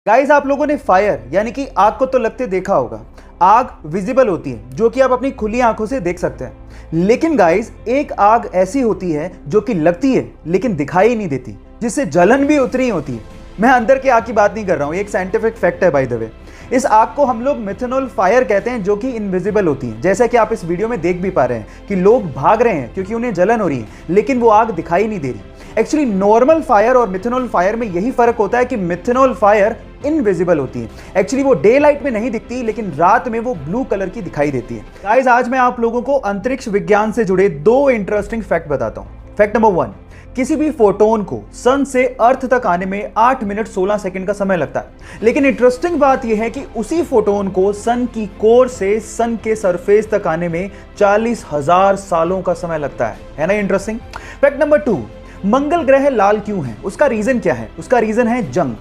Guys, आप लोगों ने फायर यानी कि आग को तो लगते देखा होगा। आग विजिबल होती है जो कि आप अपनी खुली आंखों से देख सकते हैं। लेकिन गाइस, एक आग ऐसी होती है जो कि लगती है लेकिन दिखाई नहीं देती, जिससे जलन भी उतनी होती है। मैं अंदर की आग की बात नहीं कर रहा हूं, एक साइंटिफिक फैक्ट है बाय द वे। इस आग को हम लोग मिथेनॉल फायर कहते हैं, जो कि इनविजिबल होती है। जैसा कि आप इस वीडियो में देख भी पा रहे हैं कि लोग भाग रहे हैं क्योंकि उन्हें जलन हो रही है, लेकिन वो आग दिखाई नहीं दे रही। एक्चुअली नॉर्मल फायर और मिथेनॉल फायर में यही फर्क होता है कि मिथेनॉल फायर इनविजिबल होती है। एक्चुअली वो डे लाइट में नहीं दिखती, लेकिन रात में वो ब्लू कलर की दिखाई देती है। गाइस, आज मैं आप लोगों को अंतरिक्ष विज्ञान से जुड़े दो इंटरेस्टिंग फैक्ट बताता हूं। फैक्ट नंबर 1, किसी भी फोटोन को सन से अर्थ तक आने में 8 मिनट 16 सेकंड का समय लगता है। लेकिन इंटरेस्टिंग बात यह है कि उसी फोटोन को सन की कोर से सन के सरफेस तक आने में 40,000 सालों का समय लगता है ना इंटरेस्टिंग। फैक्ट नंबर 2, मंगल ग्रह लाल क्यों है? उसका रीजन क्या है? उसका रीजन है जंग।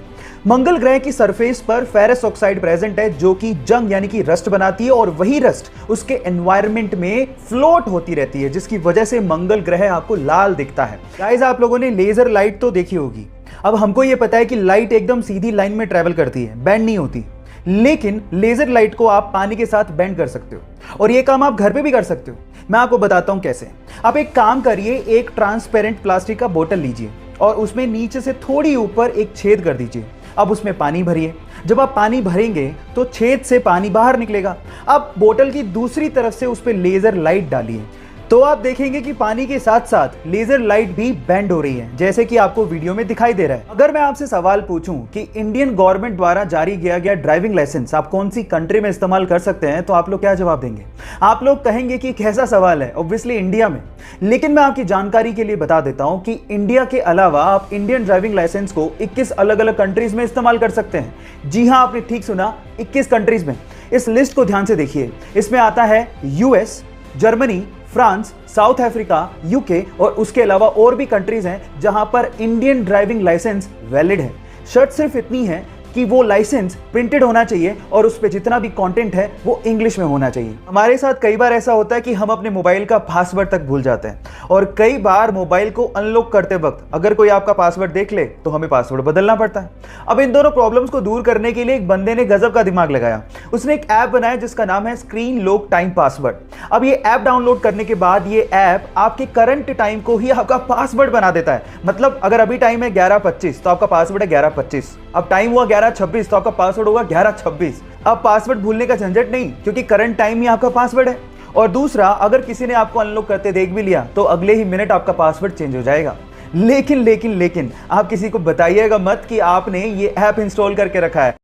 मंगल ग्रह की सरफेस पर फेरस ऑक्साइड प्रेजेंट है, जो कि जंग यानी कि रस्ट बनाती है, और वही रस्ट उसके एनवायरनमेंट में फ्लोट होती रहती है, जिसकी वजह से मंगल ग्रह आपको लाल दिखता है। गाइस, आप लोगों ने लेजर लाइट तो देखी होगी। अब हमको यह पता है कि लाइट एकदम सीधी लाइन में ट्रेवल करती है, बेंड नहीं होती। लेकिन लेजर लाइट को आप पानी के साथ बेंड कर सकते हो, और यह काम आप घर पे भी कर सकते हो। मैं आपको बताता हूं कैसे। आप एक काम करिए, एक ट्रांसपेरेंट प्लास्टिक का बोतल लीजिए और उसमें नीचे से थोड़ी ऊपर एक छेद कर दीजिए। अब उसमें पानी भरिए। जब आप पानी भरेंगे तो छेद से पानी बाहर निकलेगा। अब बोतल की दूसरी तरफ से उस पर लेजर लाइट डालिए, तो आप देखेंगे कि पानी के साथ साथ लेजर लाइट भी बेंड हो रही है, जैसे कि आपको वीडियो में दिखाई दे रहा है। अगर मैं आपसे सवाल पूछूं कि इंडियन गवर्नमेंट द्वारा जारी किया गया ड्राइविंग लाइसेंस आप कौन सी कंट्री में इस्तेमाल कर सकते हैं, तो आप लोग क्या जवाब देंगे? आप लोग कहेंगे कि कैसा सवाल है, ऑब्वियसली इंडिया में। लेकिन मैं आपकी जानकारी के लिए बता देता हूं कि इंडिया के अलावा आप इंडियन ड्राइविंग लाइसेंस को 21 अलग अलग कंट्रीज में इस्तेमाल कर सकते हैं। जी हाँ, आपने ठीक सुना, 21 कंट्रीज में। इस लिस्ट को ध्यान से देखिए। इसमें आता है US, Germany, France, south Africa, UK, और उसके अलावा और भी कंट्रीज हैं जहां पर इंडियन ड्राइविंग लाइसेंस वैलिड है। शर्त सिर्फ इतनी है कि वो लाइसेंस प्रिंटेड होना चाहिए और उस पे जितना भी कंटेंट है वो इंग्लिश में होना चाहिए। हमारे साथ कई बार ऐसा होता है कि हम अपने मोबाइल का पासवर्ड तक भूल जाते हैं, और कई बार मोबाइल को अनलॉक करते वक्त अगर कोई आपका पासवर्ड देख ले तो हमें पासवर्ड बदलना पड़ता है। अब इन दोनों प्रॉब्लम्स को दूर करने के लिए एक बंदे ने गजब का दिमाग लगाया। उसने एक ऐप बनाया जिसका नाम है स्क्रीन लॉक टाइम पासवर्ड। अब ये ऐप डाउनलोड करने के बाद ये ऐप आपके करंट टाइम को ही आपका पासवर्ड बना देता है। मतलब अगर अभी टाइम है 11:25 तो आपका पासवर्ड है 11:25। अब टाइम हुआ 11:26 तो आपका पासवर्ड होगा 11:26। अब पासवर्ड भूलने का झंझट नहीं, क्योंकि करंट टाइम ही आपका पासवर्ड है। और दूसरा, अगर किसी ने आपको अनलॉक करते देख भी लिया तो अगले ही मिनट आपका पासवर्ड चेंज हो जाएगा। लेकिन आप किसी को बताइएगा मत कि आपने ये ऐप इंस्टॉल करके रखा है।